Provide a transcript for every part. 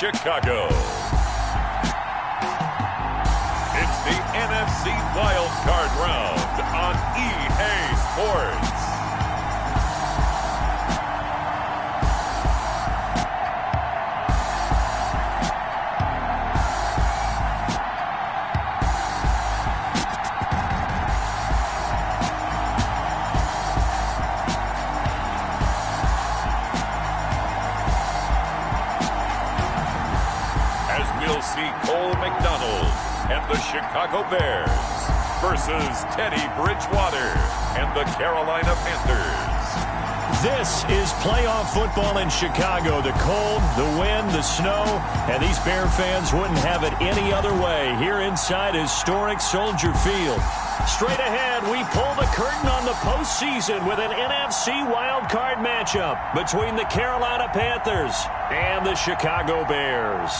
Chicago. It's the NFC Wild Card Round on EA Sports. The Chicago Bears versus Teddy Bridgewater and the Carolina Panthers. This is playoff football in Chicago. The cold, the wind, the snow, and these Bear fans wouldn't have it any other way here inside historic Soldier Field. Straight ahead, we pull the curtain on the postseason with an NFC wildcard matchup between the Carolina Panthers and the Chicago Bears.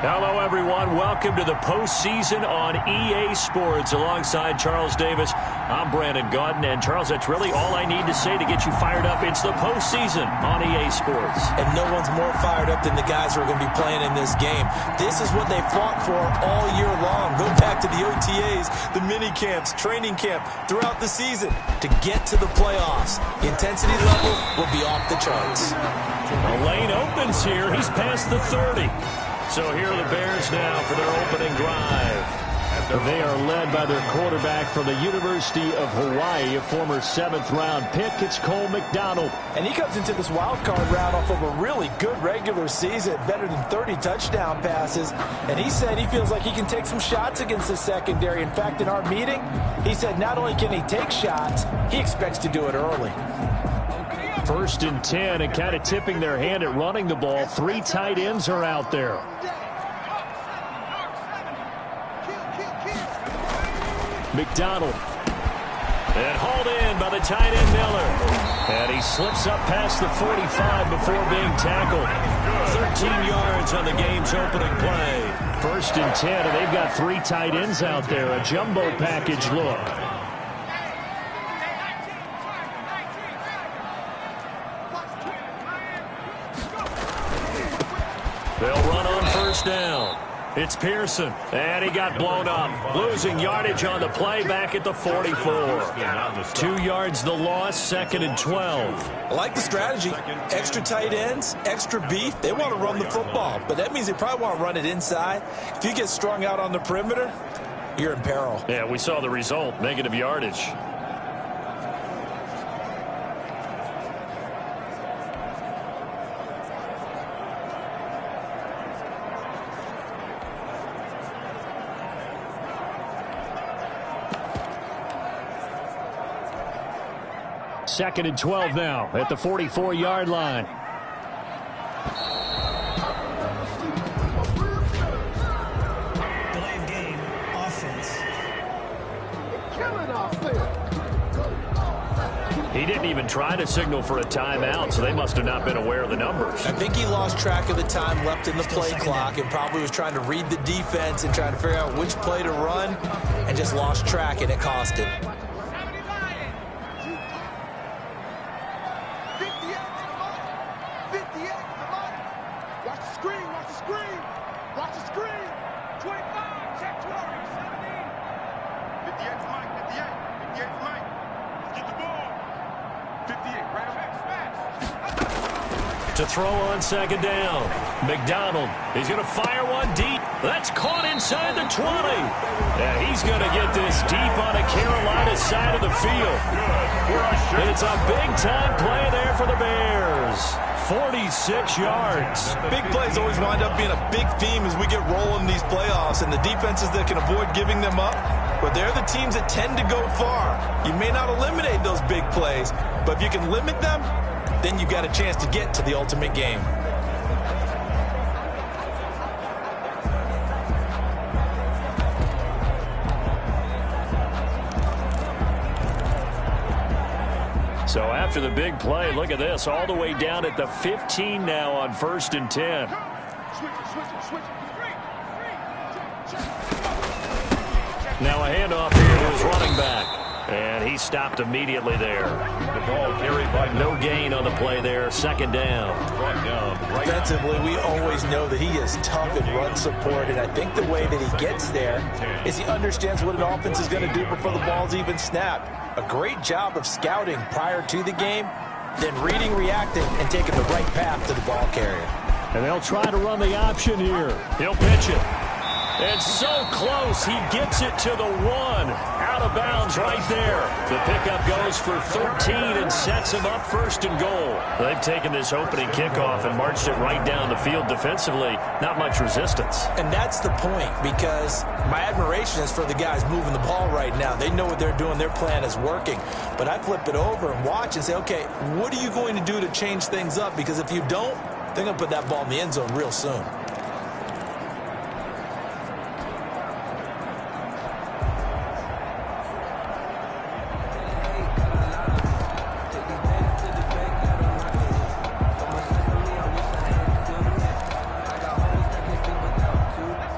Hello, everyone. Welcome to the postseason on EA Sports. Alongside Charles Davis, I'm Brandon Gaudin. And, Charles, that's really all I need to say to get you fired up. It's the postseason on EA Sports. And no one's more fired up than the guys who are going to be playing in this game. This is what they fought for all year long. Go back to the OTAs, the mini camps, training camp, throughout the season to get to the playoffs. The intensity level will be off the charts. The lane opens here. He's past the 30. So here are the Bears now for their opening drive. They are led by their quarterback from the University of Hawaii, a former 7th-round pick. It's Cole McDonald. And he comes into this wild card round off of a really good regular season, better than 30 touchdown passes. And he said he feels like he can take some shots against the secondary. In fact, in our meeting, he said not only can he take shots, he expects to do it early. 1st and 10, and kind of tipping their hand at running the ball. 3 tight ends are out there. McDonald. And hauled in by the tight end Miller. And he slips up past the 45 before being tackled. 13 yards on the game's opening play. 1st and 10, and they've got 3 tight ends out there. A jumbo package look. They'll run on 1st down. It's Pearson, and he got blown up. Losing yardage on the play back at the 44. 2 yards the loss, 2nd and 12. I like the strategy. Extra tight ends, extra beef. They want to run the football, but that means they probably want to run it inside. If you get strung out on the perimeter, you're in peril. Yeah, we saw the result, negative yardage. Second and 12 now at the 44-yard line. Delay of game, offense. He didn't even try to signal for a timeout, so they must have not been aware of the numbers. I think he lost track of the time left in the play clock and probably was trying to read the defense and trying to figure out which play to run and just lost track, and it cost him. To throw on 2nd down. McDonald, he's going to fire one deep. That's caught inside the 20. And he's going to get this deep on the Carolina side of the field. And it's a big-time play there for the Bears. 46 yards. Big plays always wind up being a big theme as we get rolling in these playoffs, and the defenses that can avoid giving them up, but they're the teams that tend to go far. You may not eliminate those big plays, but if you can limit them, then you got a chance to get to the ultimate game. So after the big play, look at this, all the way down at the 15 now on 1st and 10. Now a handoff here to his running back. And he stopped immediately there. The ball carried by no gain on the play there. Second down. Defensively, we always know that he is tough in run support, and I think the way that he gets there is he understands what an offense is going to do before the ball's even snapped. A great job of scouting prior to the game, then reading, reacting, and taking the right path to the ball carrier. And they'll try to run the option here. He'll pitch it. It's so close. He gets it to the 1. Out of bounds right there. The pickup goes for 13 and sets him up first and goal. They've taken this opening kickoff and marched it right down the field defensively. Not much resistance. And that's the point, because my admiration is for the guys moving the ball right now. They know what they're doing. Their plan is working. But I flip it over and watch and say, okay, what are you going to do to change things up? Because if you don't, they're going to put that ball in the end zone real soon.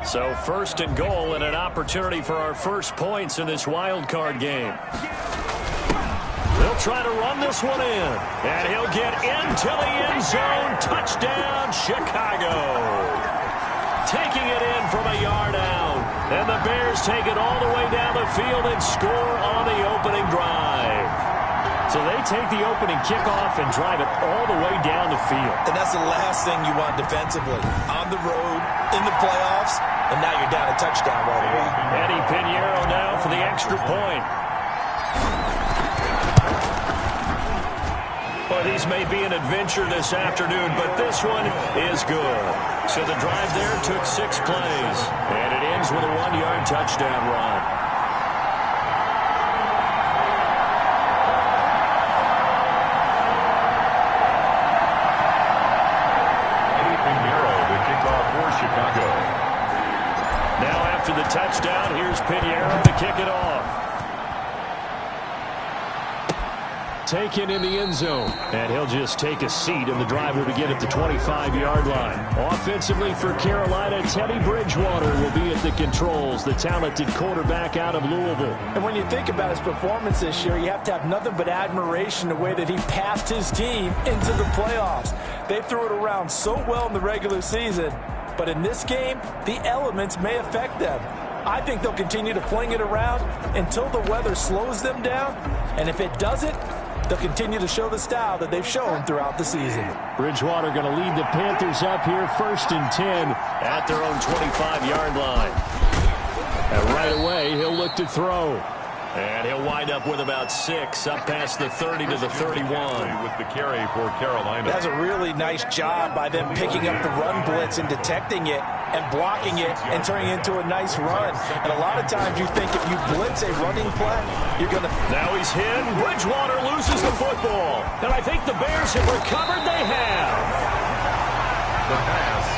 So first and goal and an opportunity for our first points in this wild card game. They'll try to run this one in. And he'll get into the end zone. Touchdown, Chicago. Taking it in from a yard out. And the Bears take it all the way down the field and score on the opening drive. So they take the opening kickoff and drive it all the way down the field. And that's the last thing you want defensively. On the road, in the playoffs, and now you're down a touchdown right away. Eddie Pinheiro now for the extra point. Well, these may be an adventure this afternoon, but this one is good. So the drive there took 6 plays, and it ends with a 1-yard touchdown run. Chicago. Now after the touchdown, here's Pinheiro to kick it off. Taken in the end zone. And he'll just take a seat, and the drive will begin at the 25-yard line. Offensively for Carolina, Teddy Bridgewater will be at the controls, the talented quarterback out of Louisville. And when you think about his performance this year, you have to have nothing but admiration the way that he passed his team into the playoffs. They threw it around so well in the regular season. But in this game, the elements may affect them. I think they'll continue to fling it around until the weather slows them down. And if it doesn't, they'll continue to show the style that they've shown throughout the season. Bridgewater going to lead the Panthers up here first and 10 at their own 25-yard line. And right away, he'll look to throw. And he'll wind up with about 6 up past the 30 to the 31. With the carry for Carolina. That's a really nice job by them picking up the run blitz and detecting it and blocking it and turning it into a nice run. And a lot of times you think if you blitz a running play, you're going to... Now he's hit. Bridgewater loses the football. And I think the Bears have recovered. They have. The pass.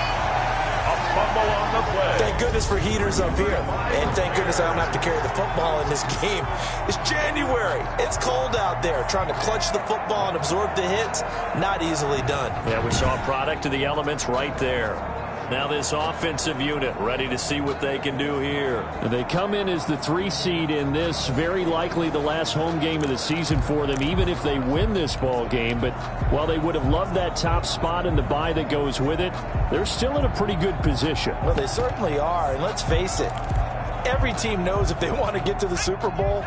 Fumble on the play. Thank goodness for heaters up here. And thank goodness I don't have to carry the football in this game. It's January. It's cold out there. Trying to clutch the football and absorb the hits, not easily done. Yeah, we saw a product of the elements right there. Now this offensive unit ready to see what they can do here. They come in as the 3 seed in this, very likely the last home game of the season for them, even if they win this ball game. But while they would have loved that top spot and the bye that goes with it, they're still in a pretty good position. Well, they certainly are, and let's face it, every team knows if they want to get to the Super Bowl,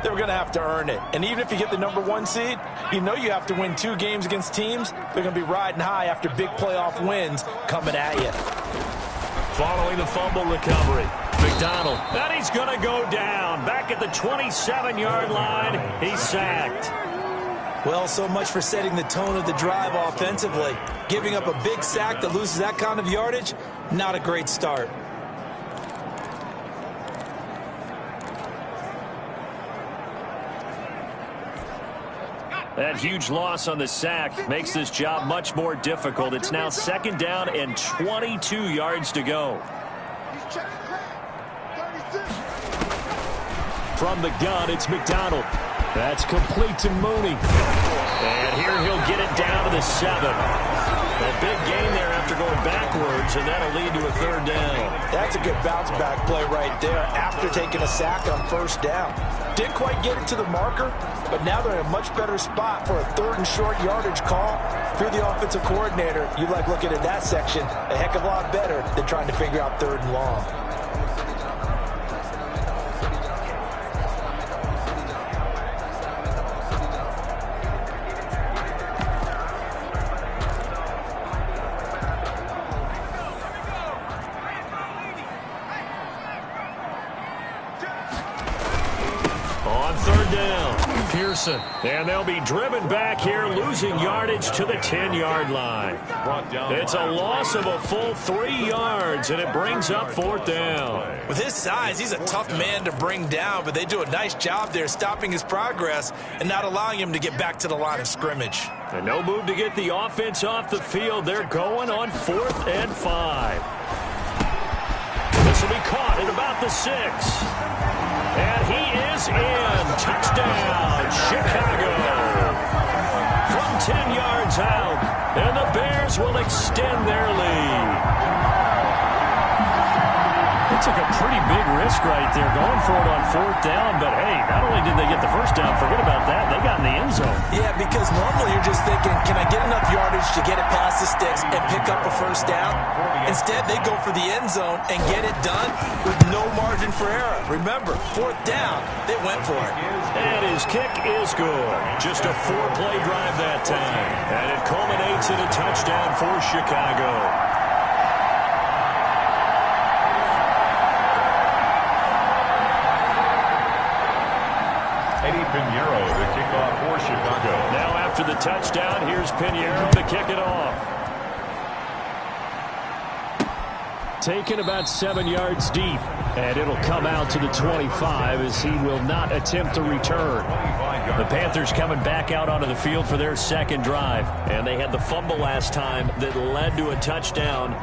they're going to have to earn it. And even if you get the number 1 seed, you know you have to win 2 games against teams. They're going to be riding high after big playoff wins coming at you. Following the fumble recovery, McDonald. And he's going to go down. Back at the 27-yard line, he's sacked. Well, so much for setting the tone of the drive offensively. Giving up a big sack that loses that kind of yardage, not a great start. That huge loss on the sack makes this job much more difficult. It's now 2nd down and 22 yards to go. From the gun, it's McDonald. That's complete to Mooney. And here he'll get it down to the 7. A big gain there after going backwards, and that'll lead to a third down. That's a good bounce-back play right there after taking a sack on first down. Didn't quite get it to the marker, but now they're in a much better spot for a third and short yardage call. If you're the offensive coordinator, you like looking at that section a heck of a lot better than trying to figure out third and long. And they'll be driven back here, losing yardage to the 10-yard line. It's a loss of a full 3 yards, and it brings up fourth down. With his size, he's a tough man to bring down, but they do a nice job there stopping his progress and not allowing him to get back to the line of scrimmage. And no move to get the offense off the field. They're going on 4th and 5. This will be caught at about the 6. And he is in. Touchdown, Chicago. From 10 yards out, and the Bears will extend their lead. They took a pretty big risk right there, going for it on 4th down. But, hey, not only did they get the first down, forget about that, they got in the end zone. Yeah, because normally you're just thinking, can I get enough yardage to get it past the sticks and pick up a first down? Instead, they go for the end zone and get it done with no margin for error. Remember, 4th down, they went for it. And his kick is good. Just a 4-play drive that time. And it culminates in a touchdown for Chicago. Pinheiro, the kickoff for Chicago. Now after the touchdown, here's Pinheiro to kick it off. Taken about 7 yards deep, and it'll come out to the 25 as he will not attempt to return. The Panthers coming back out onto the field for their second drive, and they had the fumble last time that led to a touchdown.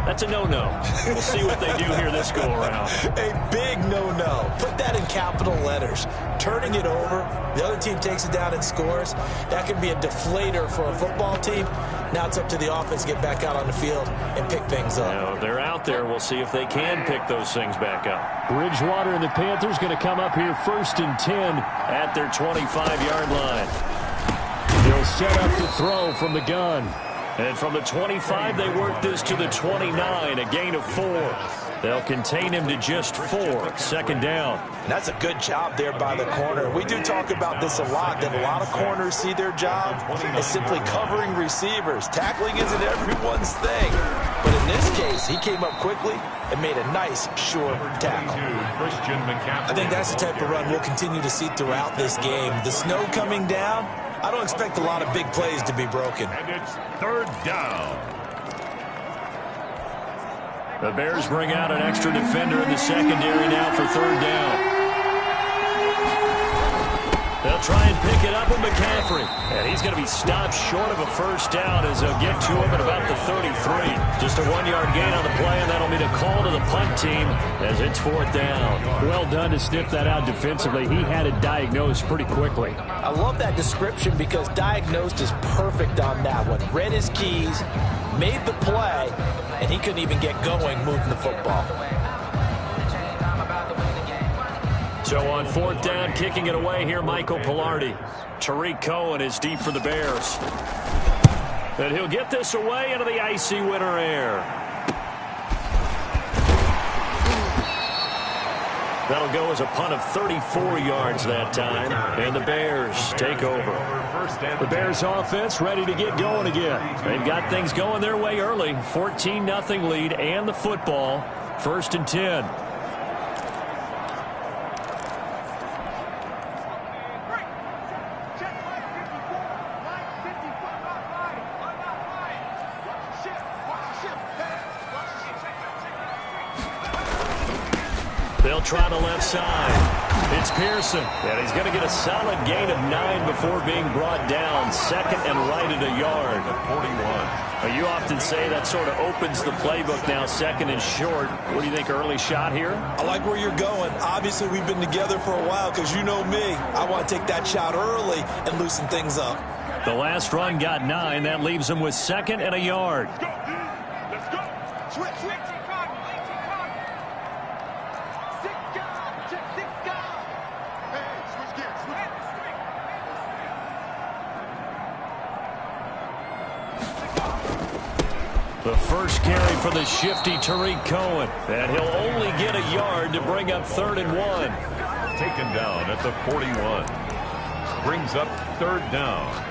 That's a no-no. We'll see what they do here this go-around. A big no-no. Put that in capital letters. Turning it over, the other team takes it down and scores. That can be a deflator for a football team. Now it's up to the offense to get back out on the field and pick things up. Now, they're out there. We'll see if they can pick those things back up. Bridgewater and the Panthers going to come up here 1st and 10 at their 25-yard line. They'll set up to throw from the gun. And from the 25, they work this to the 29, a gain of 4. They'll contain him to just 4, second down. That's a good job there by the corner. We do talk about this a lot, that a lot of corners see their job as simply covering receivers. Tackling isn't everyone's thing. But in this case, he came up quickly and made a nice, sure tackle. I think that's the type of run we'll continue to see throughout this game. The snow coming down, I don't expect a lot of big plays to be broken. And it's 3rd down. The Bears bring out an extra defender in the secondary now for 3rd down. They'll try and pick it up with McCaffrey. And he's going to be stopped short of a first down as they'll get to him at about the 33. Just a 1-yard gain on the play, and that'll mean a call to the punt team as it's 4th down. Well done to sniff that out defensively. He had it diagnosed pretty quickly. I love that description because diagnosed is perfect on that one. Read his keys, made the play, and he couldn't even get going moving the football. So on 4th down, kicking it away here, Michael Pilardi. Tariq Cohen is deep for the Bears. And he'll get this away into the icy winter air. That'll go as a punt of 34 yards that time, and the Bears take over. The Bears offense ready to get going again. They've got things going their way early. 14-0 lead and the football. 1st and 10. They'll try the left side. It's Pearson. And he's going to get a solid gain of 9 before being brought down. 2nd and right at a yard. 41. You often say that sort of opens the playbook now, 2nd and short. What do you think, early shot here? I like where you're going. Obviously, we've been together for a while because you know me. I want to take that shot early and loosen things up. The last run got 9. That leaves him with 2nd and a yard. Let's go. Switch. The first carry for the shifty Tariq Cohen. And he'll only get a yard to bring up 3rd and 1. Taken down at the 41. Brings up 3rd down.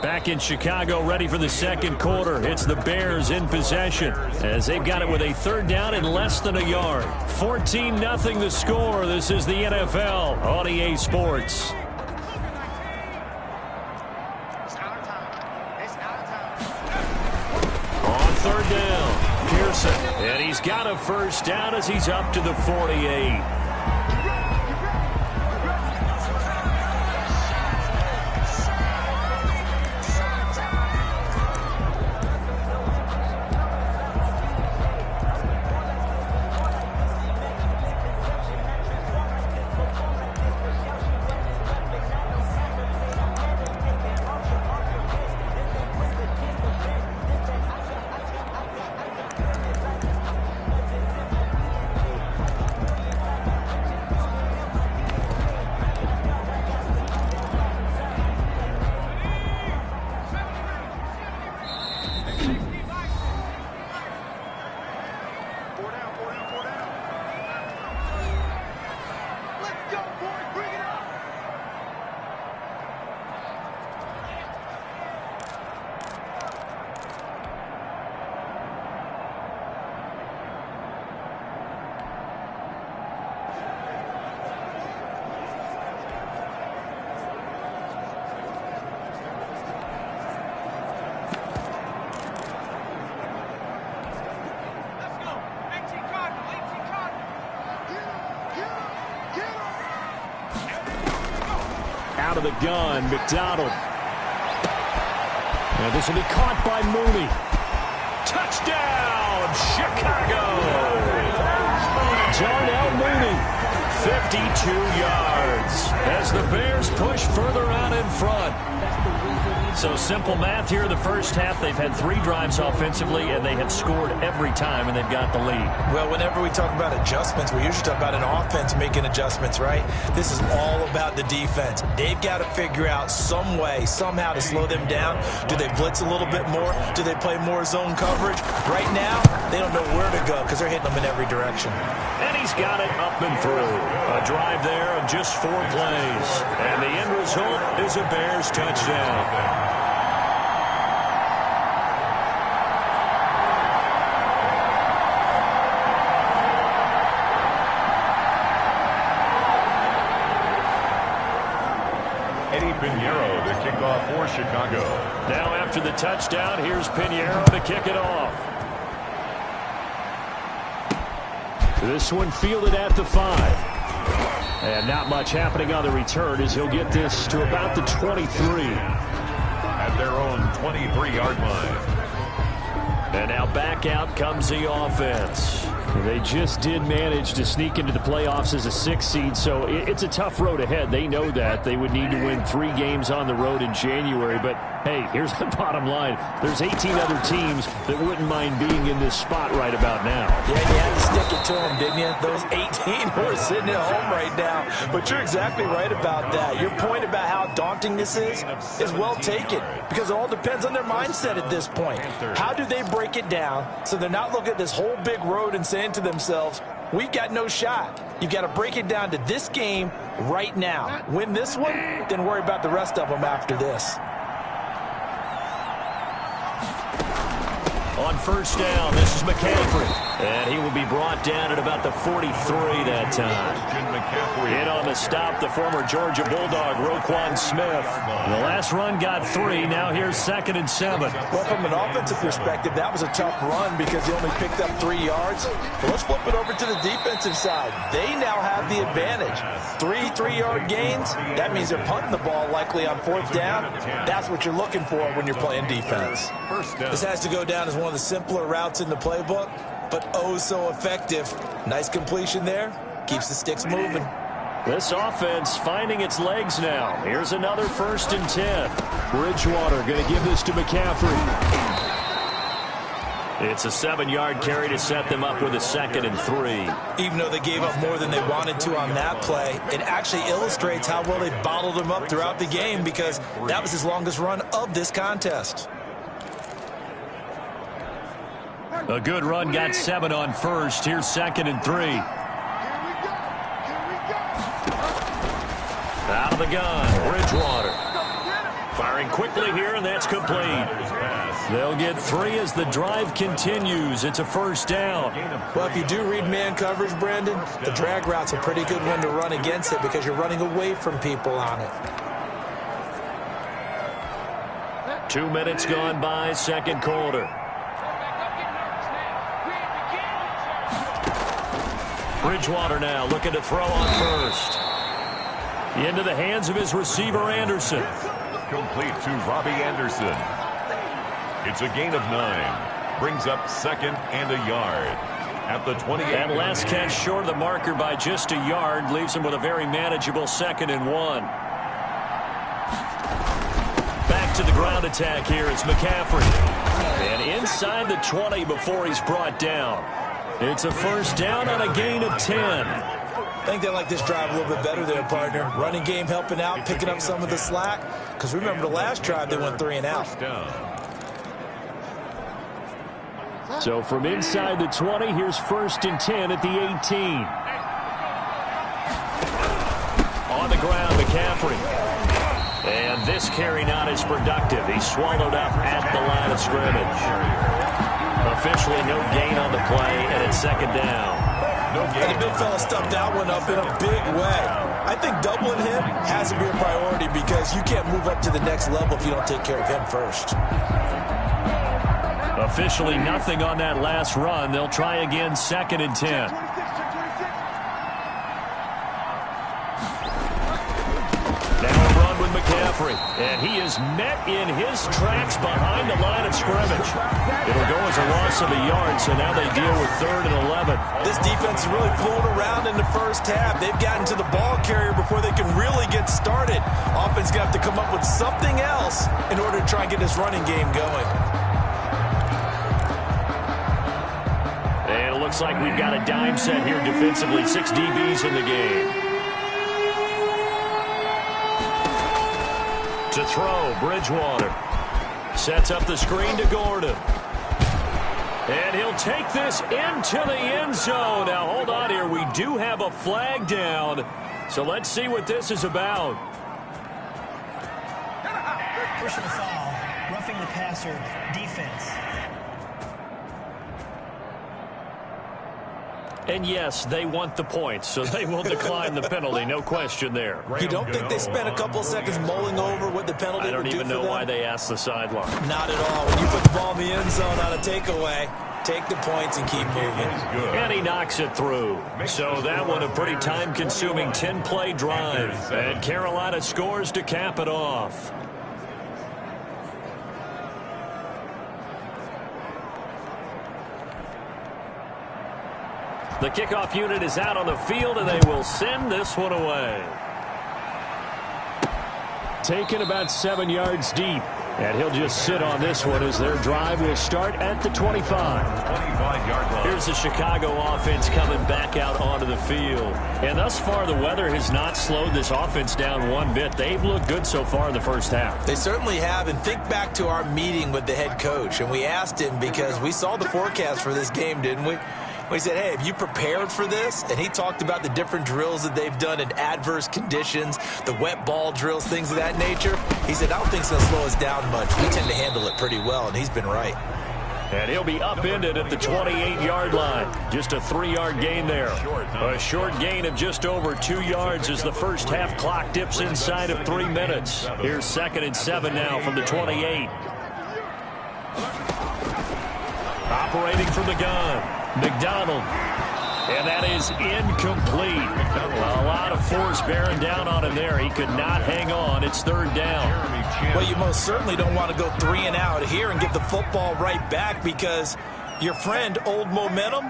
Back in Chicago, ready for the 2nd quarter. It's the Bears in possession as they've got it with a 3rd down and less than a yard. 14-0 the score. This is the NFL on EA Sports. On 3rd down, Pearson. And he's got a 1st down as he's up to the 48. Out of the gun, McDonald. And this will be caught by Mooney. Touchdown, Chicago! Darnell Mooney, 52 yards as the Bears push further out in front. So simple math here in the first half. They've had 3 drives offensively, and they have scored every time, and they've got the lead. Well, whenever we talk about adjustments, we usually talk about an offense making adjustments, right? This is all about the defense. They've got to figure out some way, somehow to slow them down. Do they blitz a little bit more? Do they play more zone coverage? Right now, they don't know where to go because they're hitting them in every direction. And he's got it up and through. A drive there of just 4 plays. And the end result is a Bears touchdown. Pinheiro to kick off for Chicago. Now after the touchdown, here's Pinheiro to kick it off. This one fielded at the 5. And not much happening on the return as he'll get this to about the 23. At their own 23-yard line. And now back out comes the offense. They just did manage to sneak into the playoffs as a 6 seed, so it's a tough road ahead. They know that. They would need to win 3 games on the road in January. But, hey, here's the bottom line. There's 18 other teams that wouldn't mind being in this spot right about now. Yeah, you had to stick it to them, didn't you? Those 18 who are sitting at home right now. But you're exactly right about that. Your point about how daunting this is well taken because it all depends on their mindset at this point. How do they break it down so they're not looking at this whole big road and saying to themselves, we've got no shot. You've got to break it down to this game right now. Win this one, then worry about the rest of them after this. On first down, this is McCaffrey. And he will be brought down at about the 43 that time. In on the stop, the former Georgia Bulldog, Roquan Smith. The last run got 3. Now here's 2nd and 7. Well, from an offensive perspective, that was a tough run because he only picked up 3 yards. But let's flip it over to the defensive side. They now have the advantage. 3 3-yard gains. That means they're punting the ball likely on 4th down. That's what you're looking for when you're playing defense. First down. This has to go down as one one of the simpler routes in the playbook, but oh so effective. Nice completion there. Keeps the sticks moving. This offense finding its legs now. Here's another 1st and 10. Bridgewater going to give this to McCaffrey. It's a 7-yard carry to set them up with a 2nd and 3. Even though they gave up more than they wanted to on that play, it actually illustrates how well they bottled him up throughout the game, because that was his longest run of this contest. A good run got 7 on 1st. Here's 2nd and 3. Out of the gun, Bridgewater. Firing quickly here, and that's complete. They'll get 3 as the drive continues. It's a 1st down. Well, if you do read man coverage, Brandon, the drag route's a pretty good one to run against it because you're running away from people on it. 2 minutes gone by, 2nd quarter. Bridgewater now looking to throw on 1st. Into the hands of his receiver, Anderson. Complete to Robbie Anderson. It's a gain of 9. Brings up 2nd and a yard. At the 28. And last catch short of the marker by just a yard. Leaves him with a very manageable 2nd and 1. Back to the ground attack here. It's McCaffrey. And inside the 20 before he's brought down. It's a 1st down on a gain of 10. I think they like this drive a little bit better there, partner. Running game helping out, picking up some of the slack. Because remember the last drive, they went 3 and out. So from inside the 20, here's 1st and 10 at the 18. On the ground, McCaffrey. And this carry not as productive. He's swallowed up at the line of scrimmage. Officially no gain on the play, and it's 2nd down. And the big fella stuffed that one up in a big way. I think doubling him has to be a priority because you can't move up to the next level if you don't take care of him first. Officially nothing on that last run. They'll try again, 2nd and 10. Now a run with McCaffrey. And he is met in his tracks behind the line of scrimmage. It'll go as a loss of a yard, so now they deal with 3rd and 11. This defense is really flown around in the first half. They've gotten to the ball carrier before they can really get started. Offense going to have to come up with something else in order to try and get this running game going. And it looks like we've got a dime set here defensively. 6 DBs in the game. To throw, Bridgewater. Sets up the screen to Gordon. And he'll take this into the end zone. Now, hold on here. We do have a flag down. So let's see what this is about. Personal foul, roughing the passer, defense. And yes, they want the points, so they will decline the penalty. No question there. You don't think they spent a couple of seconds mulling over what the penalty would do for them? I don't even know why they asked the sideline. Not at all. When you put the ball in the end zone on a takeaway, take the points and keep moving. And he knocks it through. So that one a pretty time-consuming 10-play drive. And Carolina scores to cap it off. The kickoff unit is out on the field, and they will send this one away. Taken about 7 yards deep. And he'll just sit on this one as their drive will start at the 25. 25-yard line. Here's the Chicago offense coming back out onto the field. And thus far, the weather has not slowed this offense down one bit. They've looked good so far in the first half. They certainly have. And think back to our meeting with the head coach. And we asked him because we saw the forecast for this game, didn't we? We said, hey, have you prepared for this? And he talked about the different drills that they've done in adverse conditions, the wet ball drills, things of that nature. He said, I don't think it's going to slow us down much. We tend to handle it pretty well, and he's been right. And he'll be upended at the 28-yard line. Just a 3-yard gain there. A short gain of just over 2 yards as the first half clock dips inside of 3 minutes. Here's 2nd and 7 now from the 28. Operating from the gun. McDonald. And that is incomplete. A lot of force bearing down on him there. He could not hang on. It's third down. Well, you most certainly don't want to go 3 and out here and get the football right back, because your friend, Old Momentum,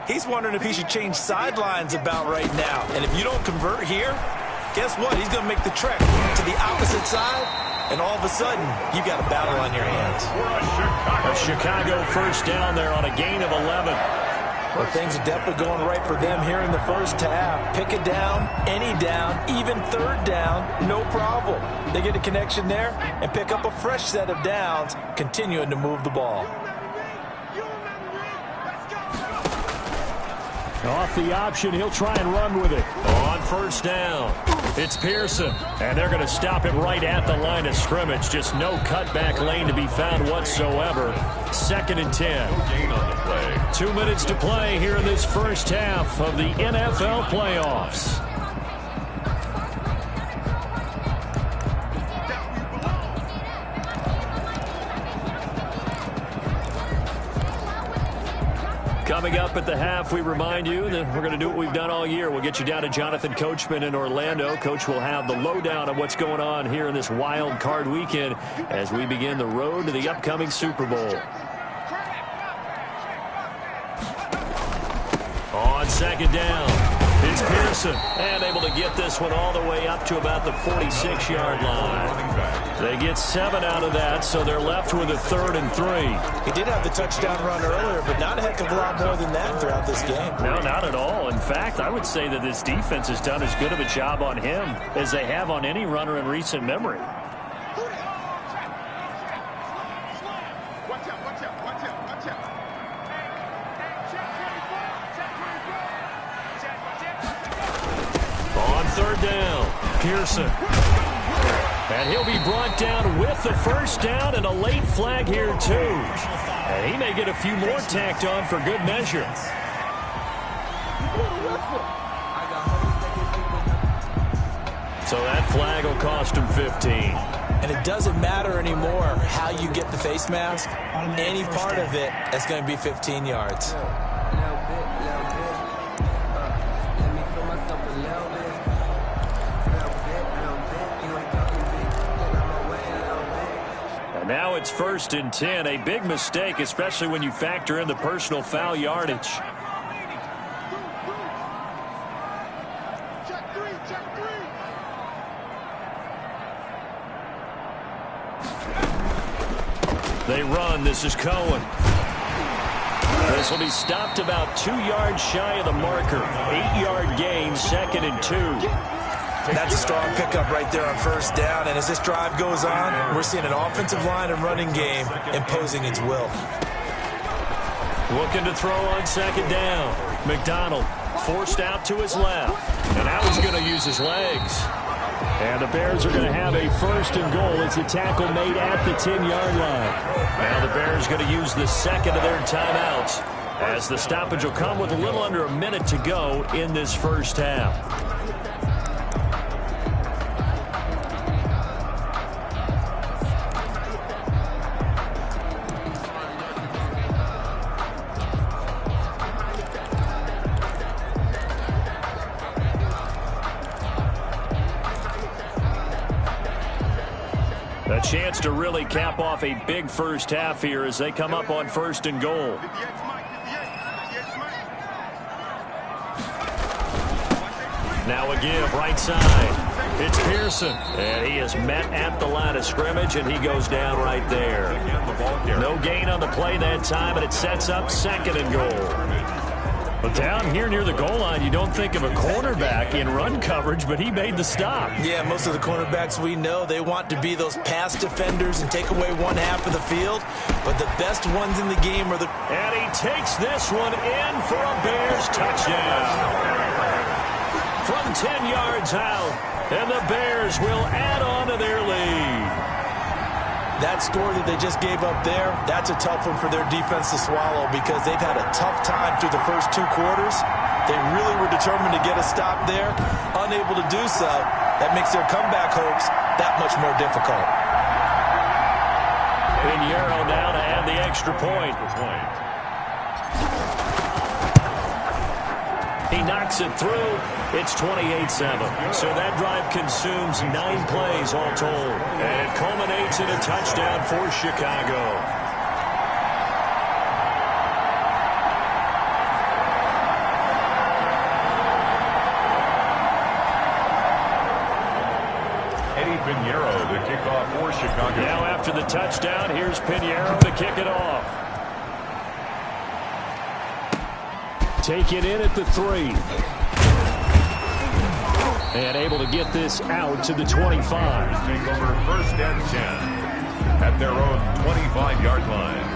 he's wondering if he should change sidelines about right now. And if you don't convert here, guess what? He's going to make the trek to the opposite side, and all of a sudden, you've got a battle on your hands. A Chicago first down there on a gain of 11. Well, things are definitely going right for them here in the first half. Pick a down, any down, even third down, no problem. They get a connection there and pick up a fresh set of downs, continuing to move the ball. Off the option, he'll try and run with it. On first down, it's Pearson. And they're going to stop him right at the line of scrimmage. Just no cutback lane to be found whatsoever. 2nd and 10. Gain on the play. 2 minutes to play here in this first half of the NFL playoffs. Coming up at the half, we remind you that we're going to do what we've done all year. We'll get you down to Jonathan Coachman in Orlando. Coach will have the lowdown on what's going on here in this wild card weekend as we begin the road to the upcoming Super Bowl. On second down, it's Pearson, and able to get this one all the way up to about the 46-yard line. They get 7 out of that, so they're left with a 3rd and 3. He did have the touchdown run earlier, but not a heck of a lot more than that throughout this game. No, not at all. In fact, I would say that this defense has done as good of a job on him as they have on any runner in recent memory. On third down, Pearson. And he'll be brought down with the first down, and a late flag here, too. And he may get a few more tacked on for good measure. So that flag will cost him 15. And it doesn't matter anymore how you get the face mask. Any part of it, that's going to be 15 yards. Now it's 1st and 10, a big mistake, especially when you factor in the personal foul yardage. They run. This is Cohen. This will be stopped about 2 yards shy of the marker. 8-yard gain, 2nd and 2. That's a strong pickup right there on first down. And as this drive goes on, we're seeing an offensive line and running game imposing its will. Looking to throw on second down. McDonald forced out to his left. And now he's going to use his legs. And the Bears are going to have a 1st and goal. It's a tackle made at the 10-yard line. Now the Bears going to use the second of their timeouts, as the stoppage will come with a little under a minute to go in this first half. A chance to really cap off a big first half here as they come up on 1st and goal. Now a give right side. It's Pearson, and he is met at the line of scrimmage, and he goes down right there. No gain on the play that time, and it sets up 2nd and goal. But down here near the goal line, you don't think of a cornerback in run coverage, but he made the stop. Yeah, most of the cornerbacks we know, they want to be those pass defenders and take away one half of the field. But the best ones in the game are the... And he takes this one in for a Bears touchdown. From 10 yards out, and the Bears will add on to their lead. That score that they just gave up there, that's a tough one for their defense to swallow, because they've had a tough time through the first 2 quarters. They really were determined to get a stop there. Unable to do so, that makes their comeback hopes that much more difficult. Pinheiro now to add the extra point. He knocks it through. It's 28-7. So that drive consumes 9 plays all told. And it culminates in a touchdown for Chicago. Pinheiro, the kickoff for Chicago. Now after the touchdown, here's Pinheiro to kick it off. Take it in at the 3. And able to get this out to the 25. Take over 1st and 10 at their own 25-yard line.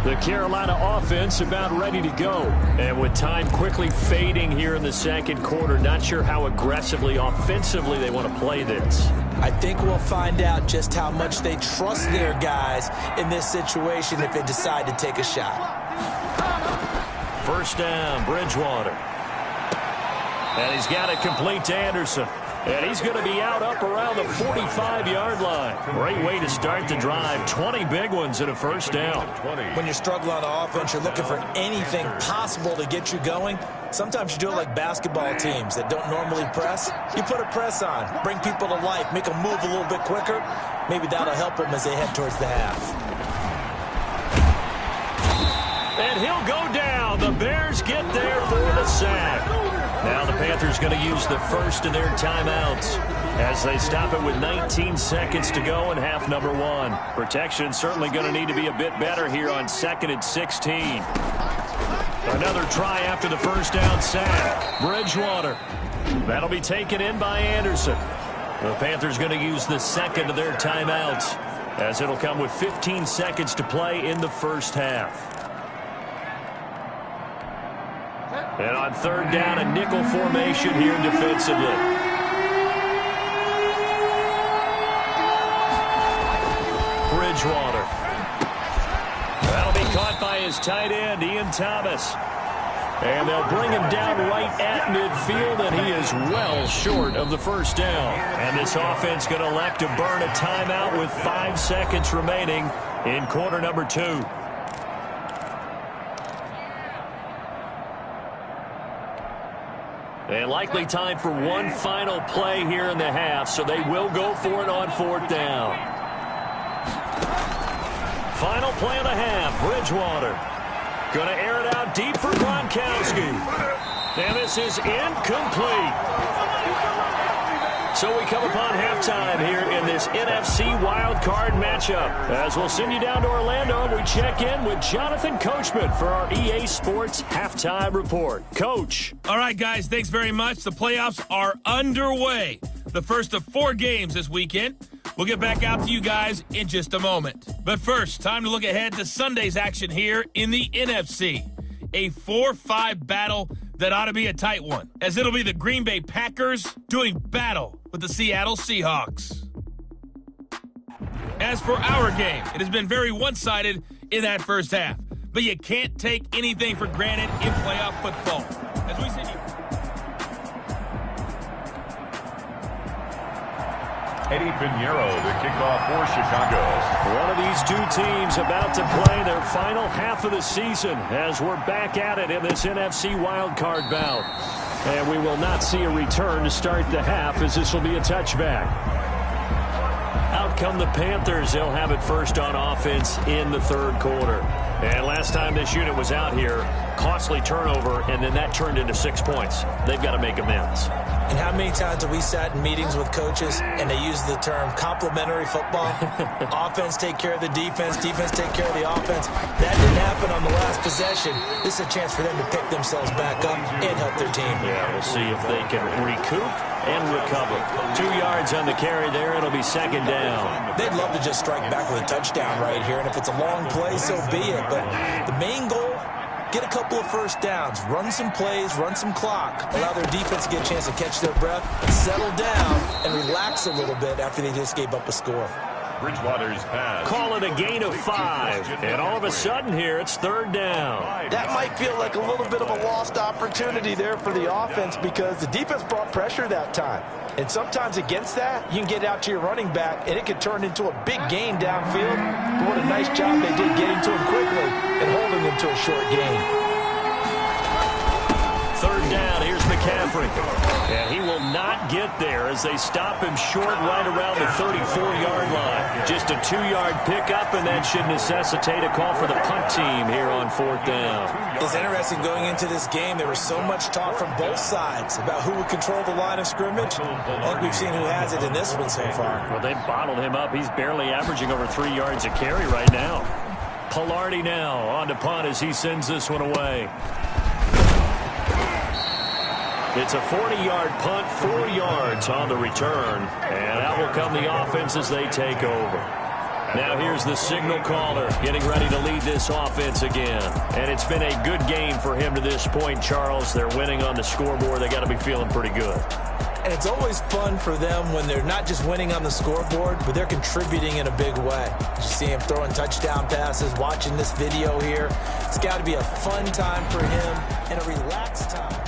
The Carolina offense about ready to go. And with time quickly fading here in the second quarter, not sure how aggressively, offensively they want to play this. I think we'll find out just how much they trust their guys in this situation if they decide to take a shot. 1st down, Bridgewater. And he's got it complete to Anderson. And he's going to be out up around the 45-yard line. Great way to start the drive. 20 big ones and a 1st down. When you're struggling on offense, you're looking for anything possible to get you going. Sometimes you do it like basketball teams that don't normally press. You put a press on, bring people to life, make them move a little bit quicker. Maybe that'll help them as they head towards the half. And he'll go down. The Bears get there for the sack. Now the Panthers going to use the first of their timeouts as they stop it with 19 seconds to go in half number 1. Protection certainly going to need to be a bit better here on 2nd and 16. Another try after the 1st down sack. Bridgewater. That'll be taken in by Anderson. The Panthers going to use the second of their timeouts as it'll come with 15 seconds to play in the first half. And on 3rd down, a nickel formation here defensively. Bridgewater. That'll be caught by his tight end, Ian Thomas. And they'll bring him down right at midfield, and he is well short of the 1st down. And this offense going to elect to burn a timeout with 5 seconds remaining in quarter number 2. And likely time for one final play here in the half, so they will go for it on 4th down. Final play of the half, Bridgewater. Going to air it out deep for Gronkowski. And this is incomplete. So we come upon halftime here in this NFC wildcard matchup. As we'll send you down to Orlando, we check in with Jonathan Coachman for our EA Sports Halftime Report. Coach. All right, guys, thanks very much. The playoffs are underway. The first of 4 games this weekend. We'll get back out to you guys in just a moment. But first, time to look ahead to Sunday's action here in the NFC. A 4-5 battle that ought to be a tight one, as it'll be the Green Bay Packers doing battle with the Seattle Seahawks. As for our game, it has been very one-sided in that first half, but you can't take anything for granted in playoff football. As we see Eddie Pinheiro, the kickoff for Chicago. One of these 2 teams about to play their final half of the season as we're back at it in this NFC wildcard bout. And we will not see a return to start the half, as this will be a touchback. Out come the Panthers. They'll have it first on offense in the 3rd quarter. And last time this unit was out here, costly turnover, and then that turned into 6 points. They've got to make amends. And how many times have we sat in meetings with coaches and they use the term complementary football? Offense take care of the defense, defense take care of the offense. That didn't happen on the last possession. This is a chance for them to pick themselves back up and help their team. Yeah, we'll see if they can recoup and recover. 2 yards on the carry there. It'll be 2nd down. They'd love to just strike back with a touchdown right here, and if it's a long play, so be it. But the main goal, get a couple of 1st downs, run some plays, run some clock, allow their defense to get a chance to catch their breath, settle down, and relax a little bit after they just gave up a score. Bridgewater's pass. Call it a gain of 5. And all of a sudden here, it's 3rd down. That might feel like a little bit of a lost opportunity there for the offense because the defense brought pressure that time. And sometimes against that, you can get out to your running back, and it could turn into a big gain downfield. But what a nice job they did getting to him quickly and holding him to a short gain. down. Here's McCaffrey. And he will not get there as they stop him short right around the 34-yard line. Just a 2-yard pickup, and that should necessitate a call for the punt team here on 4th down. It's interesting going into this game. There was so much talk from both sides about who would control the line of scrimmage. I think we've seen who has it in this one so far. Well, they bottled him up. He's barely averaging over 3 yards a carry right now. Pilardi now on to punt as he sends this one away. It's a 40-yard punt, 4 yards on the return. And out will come the offense as they take over. Now here's the signal caller getting ready to lead this offense again. And it's been a good game for him to this point, Charles. They're winning on the scoreboard. They got to be feeling pretty good. And it's always fun for them when they're not just winning on the scoreboard, but they're contributing in a big way. You see him throwing touchdown passes, watching this video here. It's got to be a fun time for him and a relaxed time.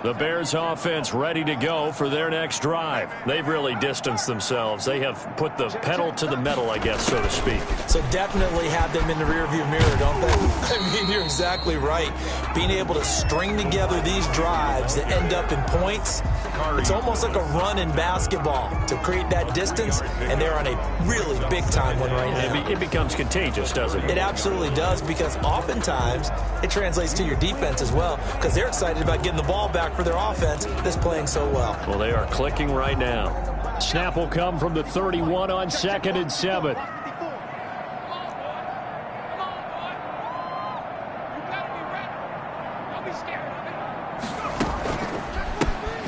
The Bears offense ready to go for their next drive. They've really distanced themselves. They have put the pedal to the metal, I guess, so to speak. So definitely have them in the rearview mirror, don't they? I mean, you're exactly right. Being able to string together these drives that end up in points, it's almost like a run in basketball to create that distance, and they're on a really big-time one right now. It becomes contagious, doesn't it? It absolutely does, because oftentimes it translates to your defense as well, because they're excited about getting the ball back for their offense that's playing so well. Well, they are clicking right now. Snap will come from the 31 on 2nd and 7.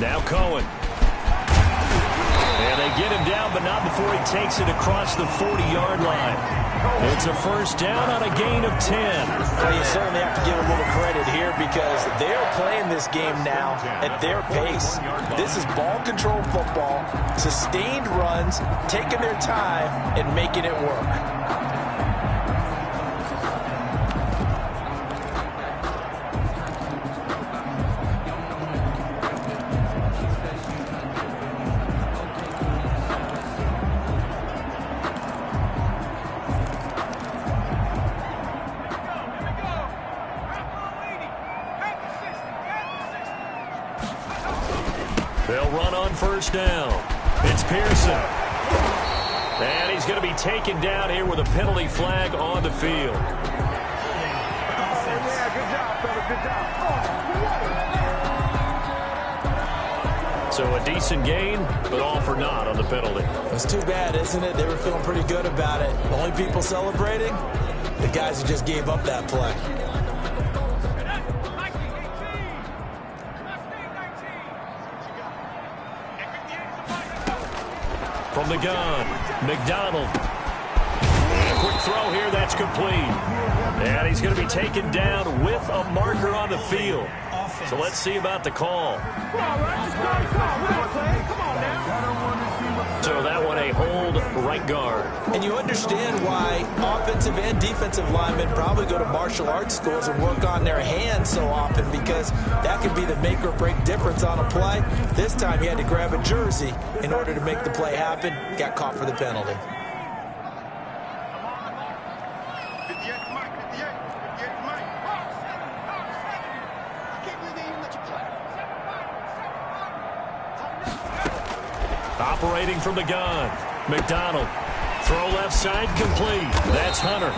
Now Cohen. And they get him down, but not before he takes it across the 40-yard line. It's a first down on a gain of 10. Well, you certainly have to give a little credit here because they're playing this game now at their pace. This is ball control football, sustained runs, taking their time, and making it work. They'll run on first down. It's Pearson. And he's going to be taken down here with a penalty flag on the field. So a decent gain, but all for naught on the penalty. It's too bad, isn't it? They were feeling pretty good about it. The only people celebrating, the guys who just gave up that play. From the gun, McDonald. And a quick throw here, that's complete. And he's going to be taken down with a marker on the field. So let's see about the call. So that one a hold right guard. And you understand why offensive and defensive linemen probably go to martial arts schools and work on their hands so often, because that could be the make or break difference on a play. This time he had to grab a jersey in order to make the play happen. Got caught for the penalty. Operating from the gun, McDonald. Throw left side, complete. That's Hunter.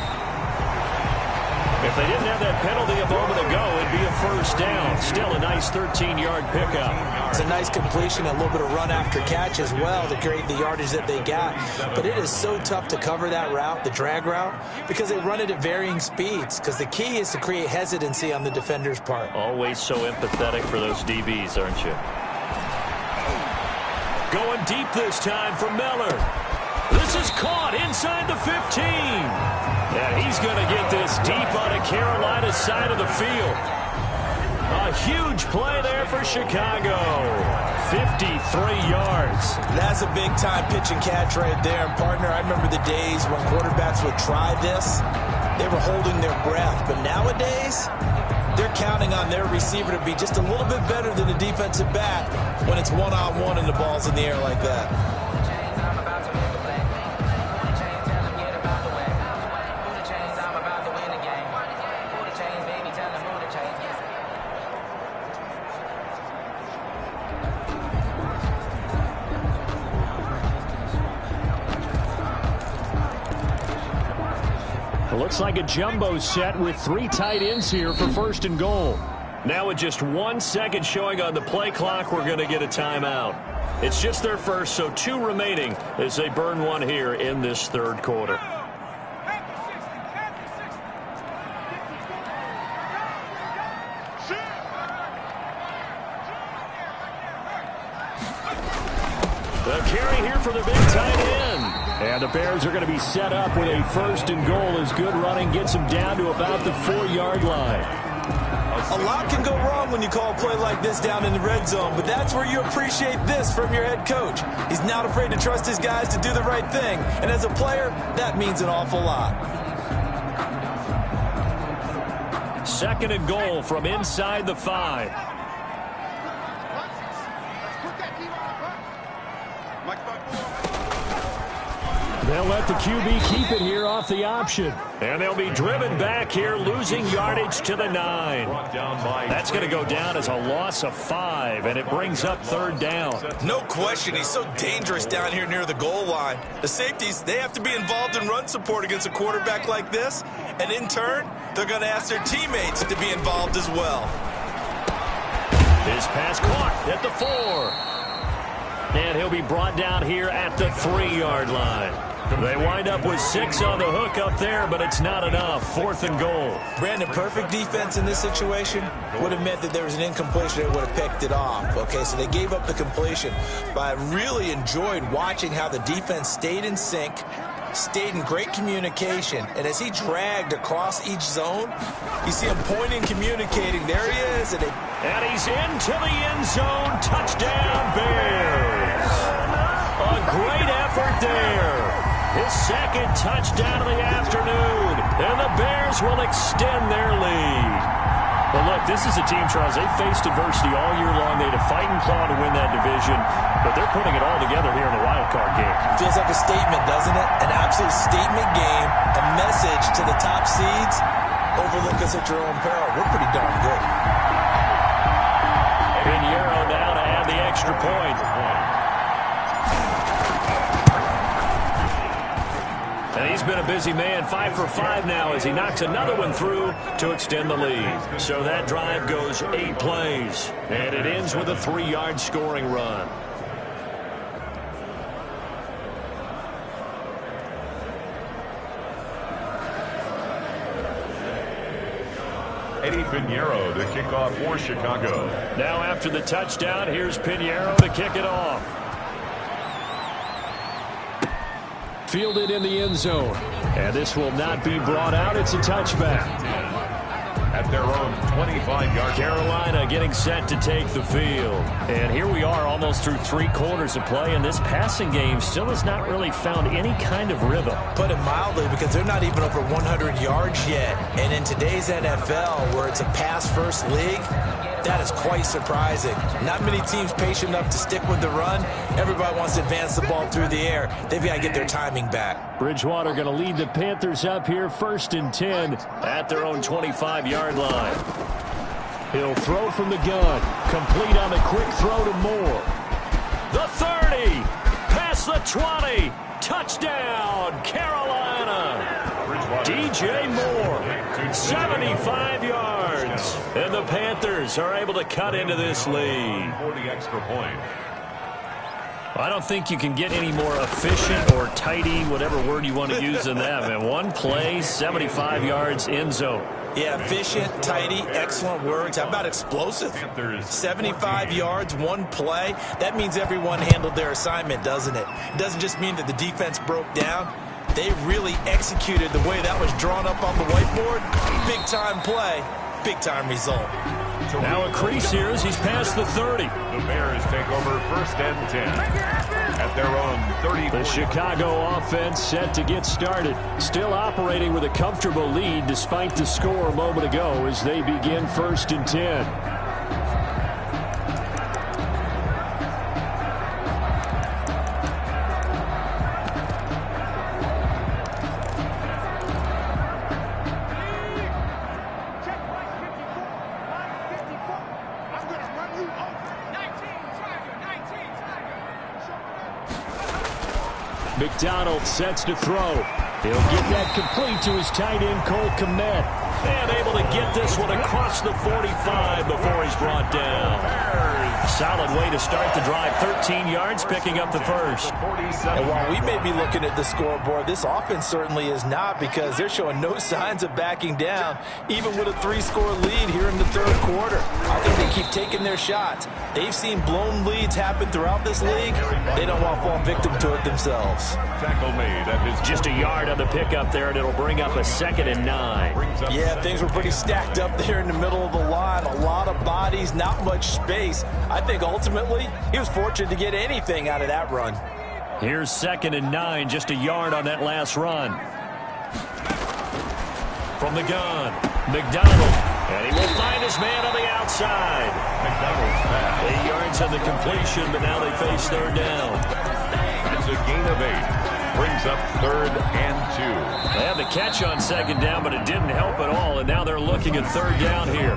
If they didn't have that penalty a moment ago, it'd be a first down. Still a nice 13-yard pickup. It's a nice completion, a little bit of run after catch as well to create the yardage that they got. But it is so tough to cover that route, the drag route, because they run it at varying speeds. Because the key is to create hesitancy on the defender's part. Always so empathetic for those DBs, aren't you? Going deep this time for Miller. This is caught inside the 15. And he's going to get this deep on a Carolina side of the field. A huge play there for Chicago. 53 yards. That's a big-time pitch and catch right there. And, partner, I remember the days when quarterbacks would try this. They were holding their breath. But nowadays, they're counting on their receiver to be just a little bit better than a defensive back when it's one-on-one and the ball's in the air like that. Looks like a jumbo set with 3 tight ends here for 1st and goal. Now with just 1 second showing on the play clock, we're going to get a timeout. It's just their first, so 2 remaining as they burn 1 here in this 3rd quarter. The carry here for the big tight end. And the Bears are going to be set up with a 1st and goal as good running gets them down to about the 4-yard line. A lot can go wrong when you call a play like this down in the red zone, but that's where you appreciate this from your head coach. He's not afraid to trust his guys to do the right thing, and as a player, that means an awful lot. 2nd and goal from inside the 5. They'll let the QB keep it here off the option. And they'll be driven back here, losing yardage to the 9. That's going to go down as a loss of 5, and it brings up 3rd down. No question, he's so dangerous down here near the goal line. The safeties, they have to be involved in run support against a quarterback like this. And in turn, they're going to ask their teammates to be involved as well. His pass caught at the 4. And he'll be brought down here at the 3-yard line. They wind up with 6 on the hook up there, but it's not enough. 4th and goal. Brandon, perfect defense in this situation would have meant that there was an incompletion. They would have picked it off. Okay, so they gave up the completion. But I really enjoyed watching how the defense stayed in sync, stayed in great communication. And as he dragged across each zone, you see him pointing, communicating. There he is. And he's into the end zone. Touchdown, Bears. A great effort there. His 2nd touchdown of the afternoon. And the Bears will extend their lead. Well, look, this is a team, Charles, they faced adversity all year long. They had to fight and claw to win that division, but they're putting it all together here in the wild card game. Feels like a statement, doesn't it? An absolute statement game, a message to the top seeds. Overlook us at your own peril. We're pretty darn good. Pinheiro now to add the extra point. And he's been a busy man, 5 for 5 now as he knocks another one through to extend the lead. So that drive goes 8 plays, and it ends with a 3-yard scoring run. Eddie Pinheiro to kick off for Chicago. Now after the touchdown, here's Pinheiro to kick it off. Fielded in the end zone. And this will not be brought out. It's a touchback. At their own 25-yard. Carolina getting set to take the field. And here we are almost through 3 quarters of play, and this passing game still has not really found any kind of rhythm. Put it mildly, because they're not even over 100 yards yet. And in today's NFL, where it's a pass-first league, that is quite surprising. Not many teams patient enough to stick with the run. Everybody wants to advance the ball through the air. They've got to get their timing back. Bridgewater going to lead the Panthers up here 1st and 10 at their own 25-yard line. He'll throw from the gun. Complete on the quick throw to Moore. The 30. Past the 20. Touchdown, Carolina. DJ Moore, 75 yards. And the Panthers are able to cut into this lead. For the extra point. I don't think you can get any more efficient or tidy, whatever word you want to use than that, man. 1 play, 75 yards, end zone. Yeah, efficient, tidy, excellent words. How about explosive? 75 yards, 1 play. That means everyone handled their assignment, doesn't it? It doesn't just mean that the defense broke down. They really executed the way that was drawn up on the whiteboard. Big-time play, big-time result. Now a crease here as he's past the 30. The Bears take over 1st and 10 at their own 30. The Chicago offense set to get started. Still operating with a comfortable lead despite the score a moment ago as they begin 1st and 10. McDonald sets to throw. He'll get that complete to his tight end, Cole Kmet. And able to get this one across the 45 before he's brought down. Solid way to start the drive. 13 yards, picking up the first. And while we may be looking at the scoreboard, this offense certainly is not, because they're showing no signs of backing down, even with a 3-score lead here in the 3rd quarter. I think they keep taking their shots. They've seen blown leads happen throughout this league. They don't want to fall victim to it themselves. Tackle made at his just a yard on the pickup there, and it'll bring up a 2nd and 9. Yeah, things were pretty stacked up there in the middle of the line. A lot of bodies, not much space. I think ultimately he was fortunate to get anything out of that run. Here's 2nd and 9, just a yard on that last run. From the gun, McDonald. And he will find his man on the outside. McDonald's back. 8 yards on the completion, but now they face 3rd down. That's a gain of 8. Brings up 3rd and 2. They had the catch on 2nd down, but it didn't help at all, and now they're looking at 3rd down here.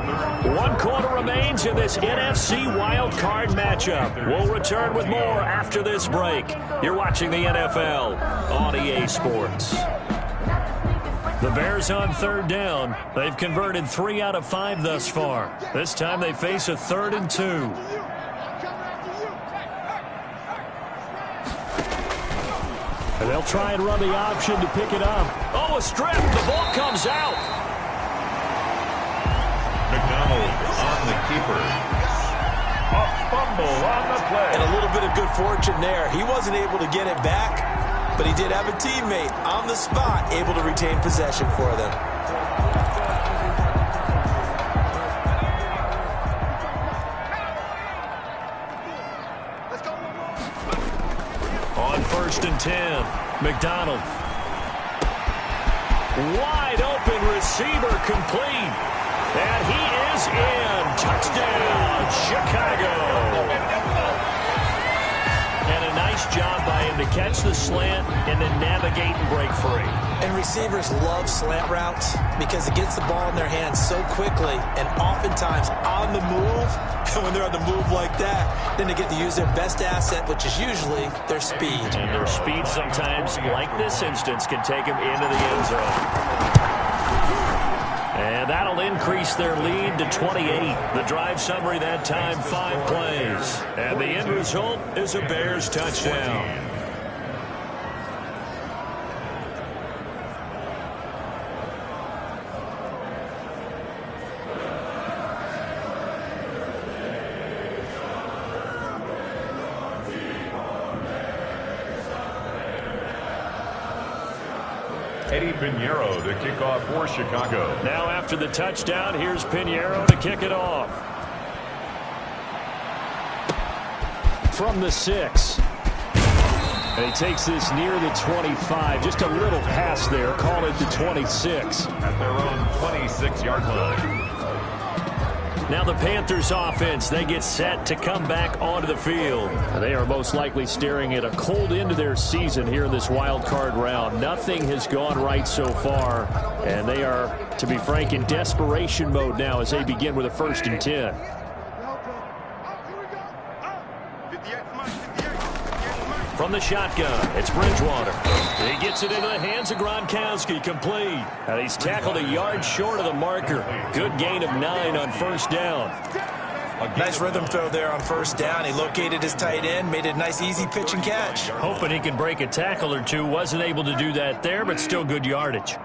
1 quarter remains in this NFC wild card matchup. We'll return with more after this break. You're watching the NFL on EA Sports. The Bears on 3rd down. They've converted 3 out of 5 thus far. This time they face a 3rd and 2. And they'll try and run the option to pick it up. Oh, a strip. The ball comes out. McDonald on the keeper. A fumble on the play. And a little bit of good fortune there. He wasn't able to get it back, but he did have a teammate on the spot able to retain possession for them. On 1st and 10, McDonald. Wide open receiver complete. And he is in. Touchdown, Chicago. And a nice job by him to catch the slant and then navigate and break free. And receivers love slant routes because it gets the ball in their hands so quickly and oftentimes on the move. And when they're on the move like that, then they get to use their best asset, which is usually their speed. And their speed sometimes, like this instance, can take them into the end zone. And that'll increase their lead to 28. The drive summary that time, 5 plays. And the end result is a Bears touchdown. Eddie Pinheiro to kick off for Chicago. Now after the touchdown, here's Pinheiro to kick it off. From the 6. And he takes this near the 25. Just a little pass there. Call it the 26. At their own 26-yard line. Now the Panthers offense, they get set to come back onto the field. They are most likely staring at a cold end to their season here in this wild card round. Nothing has gone right so far, and they are, to be frank, in desperation mode now as they begin with a 1st and 10. From the shotgun, it's Bridgewater. He gets it into the hands of Gronkowski, complete. And he's tackled a yard short of the marker. Good gain of 9 on 1st down. Nice rhythm throw there on 1st down. He located his tight end, made it a nice easy pitch and catch. Hoping he can break a tackle or two. Wasn't able to do that there, but still good yardage.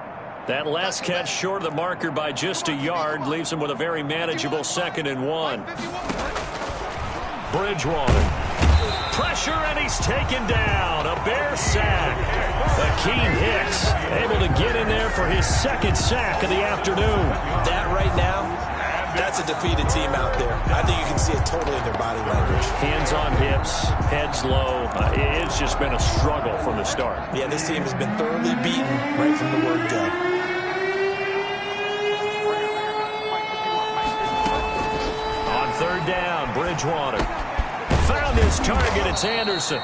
That last catch short of the marker by just a yard leaves him with a very manageable 2nd and 1. Bridgewater. Pressure, and he's taken down. A Bear sack. Akeem Hicks able to get in there for his 2nd sack of the afternoon. That right now That's a defeated team out there. I think you can see it totally in their body language. Hands on hips, heads low. It's just been a struggle from the start. Yeah, this team has been thoroughly beaten right from the word go. On third down, Bridgewater. Found his target. It's Anderson.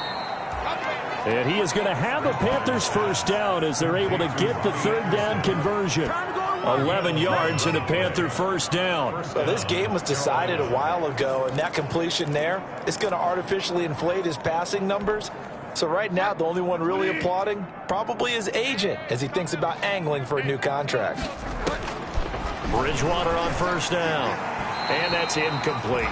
And he is going to have the Panthers first down as they're able to get the third down conversion. 11 yards and a Panther first down. Well, this game was decided a while ago, and that completion there is going to artificially inflate his passing numbers. So right now, the only one really applauding probably his agent as he thinks about angling for a new contract. Bridgewater on first down. And that's incomplete.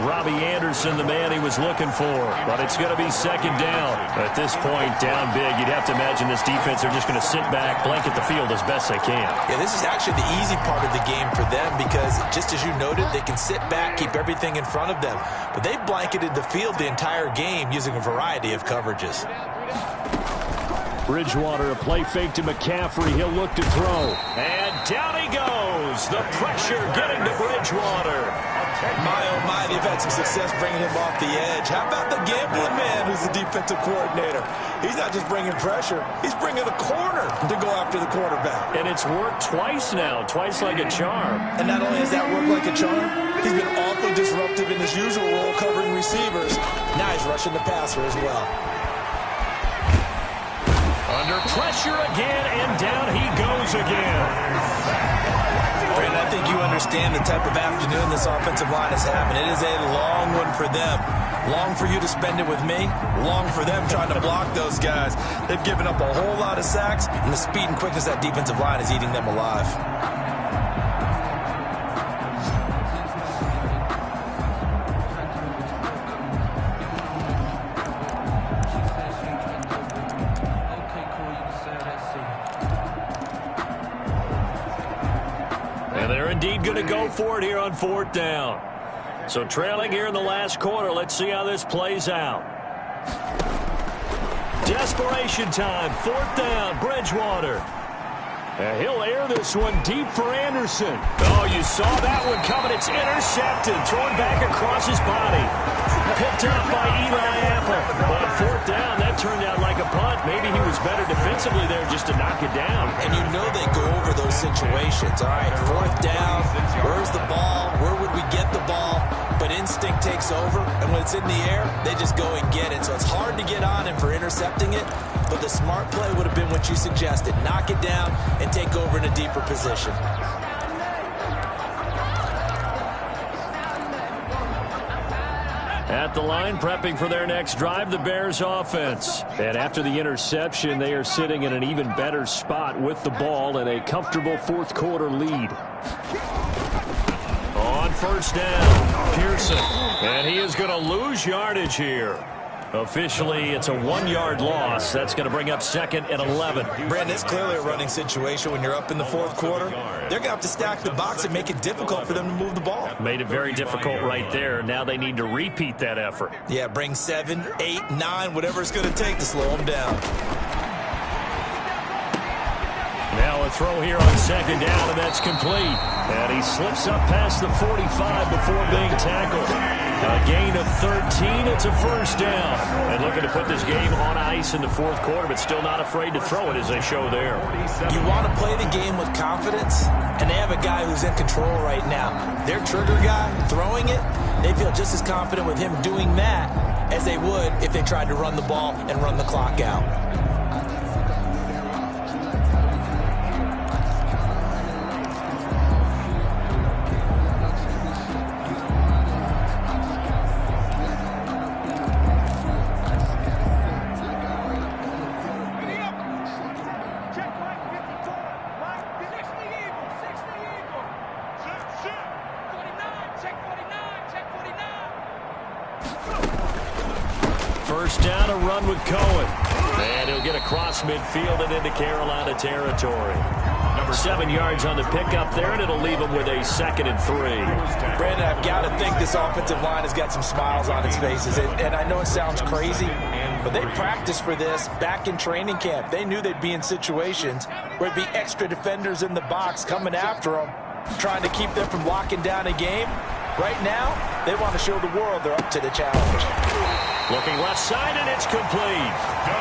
Robbie Anderson, the man he was looking for. But it's going to be second down. At this point, down big. You'd have to imagine this defense are just going to sit back, blanket the field as best they can. Yeah, this is actually the easy part of the game for them because, just as you noted, they can sit back, keep everything in front of them. But they've blanketed the field the entire game using a variety of coverages. Bridgewater, a play fake to McCaffrey. He'll look to throw. And down he goes. The pressure getting to Bridgewater. My, oh my, they've had some success bringing him off the edge. How about the gambling man who's the defensive coordinator? He's not just bringing pressure. He's bringing a corner to go after the quarterback. And it's worked twice now, twice like a charm. And not only has that worked like a charm, he's been awfully disruptive in his usual role covering receivers. Now he's rushing the passer as well. Under pressure again, and down he goes again. Brandon, I think you understand the type of afternoon this offensive line is having. It is a long one for them. Long for you to spend it with me. Long for them trying to block those guys. They've given up a whole lot of sacks, and the speed and quickness of that defensive line is eating them alive. Indeed going to go for it here on fourth down. So trailing here in the last quarter. Let's see how this plays out. Desperation time. Fourth down. Bridgewater. And he'll air this one deep for Anderson. Oh, you saw that one coming. It's intercepted. Thrown back across his body. Picked up by Eli Apple. On fourth down, that turned out like a punt. Maybe he was better defensively there just to knock it down. And you know they go over those situations. All right, fourth down. Where's the ball? Where would we get the ball? But instinct takes over, and when it's in the air, they just go and get it. So it's hard to get on him for intercepting it, but the smart play would have been what you suggested. Knock it down and take over in a deeper position. At the line, prepping for their next drive, the Bears offense. And after the interception, they are sitting in an even better spot with the ball and a comfortable fourth quarter lead. On first down, Pearson. And he is going to lose yardage here. Officially, it's a 1-yard loss. That's going to bring up second and 11. Brandon, it's clearly a running situation when you're up in the fourth quarter. They're going to have to stack the box and make it difficult for them to move the ball. Made it very difficult right there. Now they need to repeat that effort. Yeah, bring 7, 8, 9, whatever it's going to take to slow them down. Now a throw here on second down, and that's complete. And he slips up past the 45 before being tackled. A gain of 13. It's a first down. And looking to put this game on ice in the fourth quarter, but still not afraid to throw it as they show there. You want to play the game with confidence, and they have a guy who's in control right now. Their trigger guy throwing it, they feel just as confident with him doing that as they would if they tried to run the ball and run the clock out. First down, a run with Cohen. And he'll get across midfield and into Carolina territory. 7 yards on the pickup there, and it'll leave him with a 2nd and 3. Brandon, I've got to think this offensive line has got some smiles on its faces. And I know it sounds crazy, but they practiced for this back in training camp. They knew they'd be in situations where it'd be extra defenders in the box coming after them. trying to keep them from locking down a game. Right now, they want to show the world they're up to the challenge. Looking left side, and it's complete.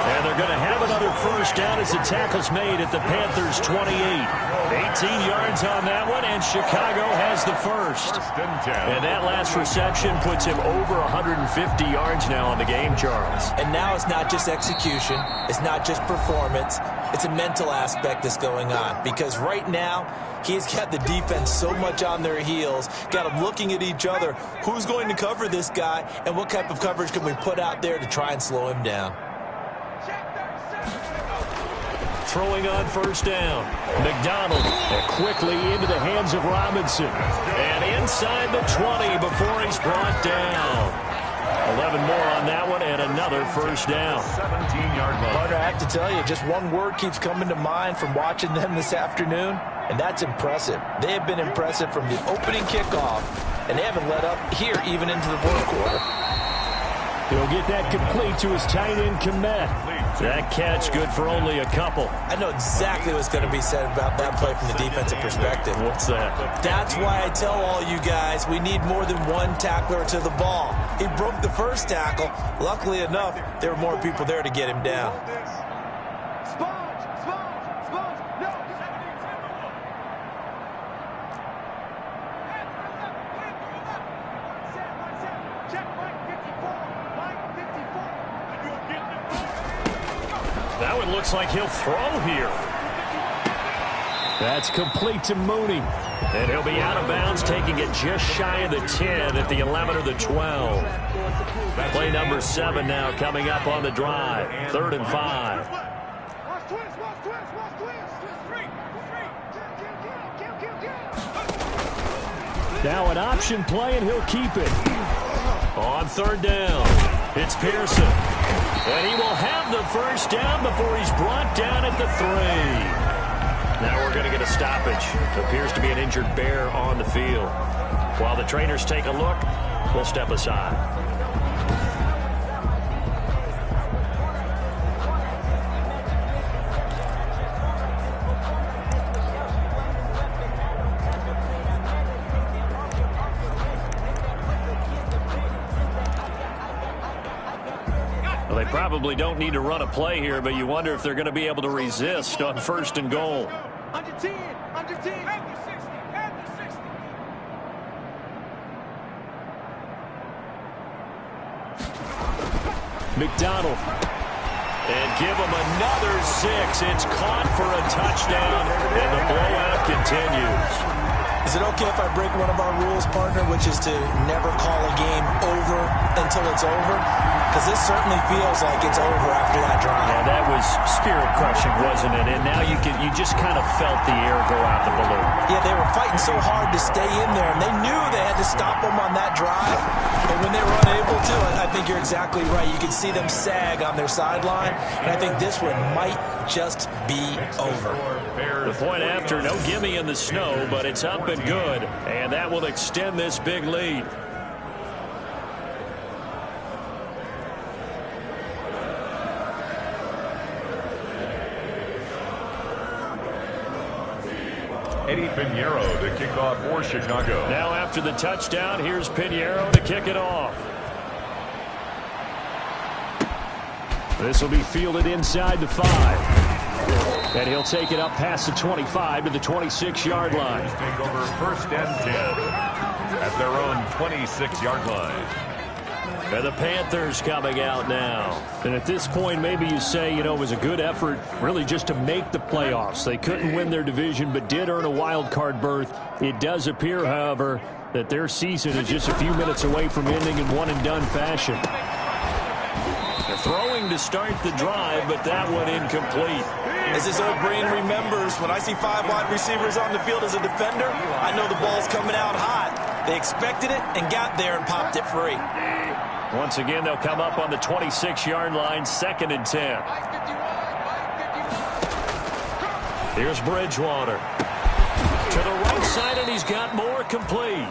And they're going to have another first down as the tackle's made at the Panthers' 28. 18 yards on that one, and Chicago has the first. And that last reception puts him over 150 yards now on the game, Charles. And now it's not just execution. It's not just performance. It's a mental aspect that's going on. Because right now, he's got the defense so much on their heels, got them looking at each other. Who's going to cover this guy, and what type of coverage can we put out there to try and slow him down? Throwing on first down. McDonald quickly into the hands of Robinson. And inside the 20 before he's brought down. 11 more on that one, and another first down. 17-yard line. Partner, I have to tell you, just one word keeps coming to mind from watching them this afternoon, and that's impressive. They have been impressive from the opening kickoff, and they haven't let up here even into the fourth quarter. He'll get that complete to his tight end, Kmet. That catch good for only a couple. I know exactly what's going to be said about that play from the defensive perspective. What's that? That's why I tell all you guys we need more than one tackler to the ball. He broke the first tackle. Luckily enough, there were more people there to get him down. That one looks like he'll throw here. That's complete to Mooney. And he'll be out of bounds, taking it just shy of the 10 at the 11 or the 12. Play number 7 now coming up on the drive. 3rd and 5. Now an option play, and he'll keep it. On 3rd down, it's Pearson. And he will have the first down before he's brought down at the 3. Now we're going to get a stoppage. It appears to be an injured bear on the field. While the trainers take a look, we'll step aside. Well, they probably don't need to run a play here, but you wonder if they're going to be able to resist on 1st and goal. Under 10, under 10, under 60, under 60. McDonald. And give him another 6. It's caught for a touchdown, and the blowout continues. Is it okay if I break one of our rules, partner, which is to never call a game over until it's over? Because this certainly feels like it's over after that drive. Yeah, that was spirit-crushing, wasn't it? And now you just kind of felt the air go out the balloon. Yeah, they were fighting so hard to stay in there, and they knew they had to stop them on that drive. But when they were unable to, I think you're exactly right. You could see them sag on their sideline, and I think this one might just be over. The point after, no gimme in the snow, but it's up and good, and that will extend this big lead. Eddie Pinheiro to kick off for Chicago. Now after the touchdown, here's Pinheiro to kick it off. This will be fielded inside the 5. And he'll take it up past the 25 to the 26-yard line. Take over 1st and 10 at their own 26-yard line. And the Panthers coming out now. And at this point, maybe you say, it was a good effort really just to make the playoffs. They couldn't win their division, but did earn a wild card berth. It does appear, however, that their season is just a few minutes away from ending in one-and-done fashion. They're throwing to start the drive, but that one incomplete. As his old brain remembers, when I see 5 wide receivers on the field as a defender, I know the ball's coming out hot. They expected it and got there and popped it free. Once again, they'll come up on the 26-yard line, 2nd and 10. Here's Bridgewater. To the right side, and he's got more complete.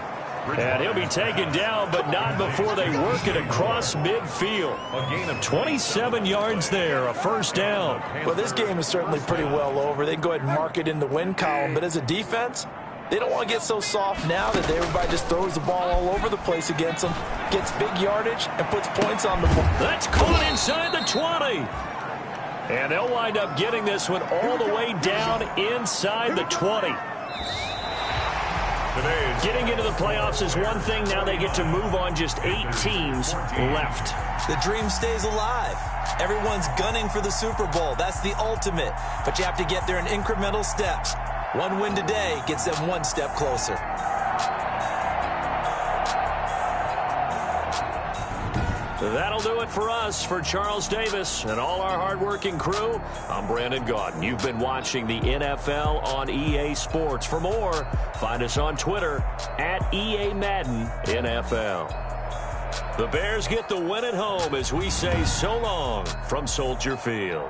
And he'll be taken down, but not before they work it across midfield. A gain of 27 yards there, a first down. Well, this game is certainly pretty well over. They go ahead and mark it in the win column, but as a defense, They don't want to get so soft now that everybody just throws the ball all over the place against them, gets big yardage, and puts points on the board. That's caught inside the 20. And they'll wind up getting this one all the way down inside the 20. Getting into the playoffs is one thing. Now they get to move on. Just 8 teams left. The dream stays alive. Everyone's gunning for the Super Bowl. That's the ultimate. But you have to get there in incremental steps. One win today gets them one step closer. That'll do it for us. For Charles Davis and all our hardworking crew, I'm Brandon Gaudin. You've been watching the NFL on EA Sports. For more, find us on Twitter at EA Madden NFL. The Bears get the win at home as we say so long from Soldier Field.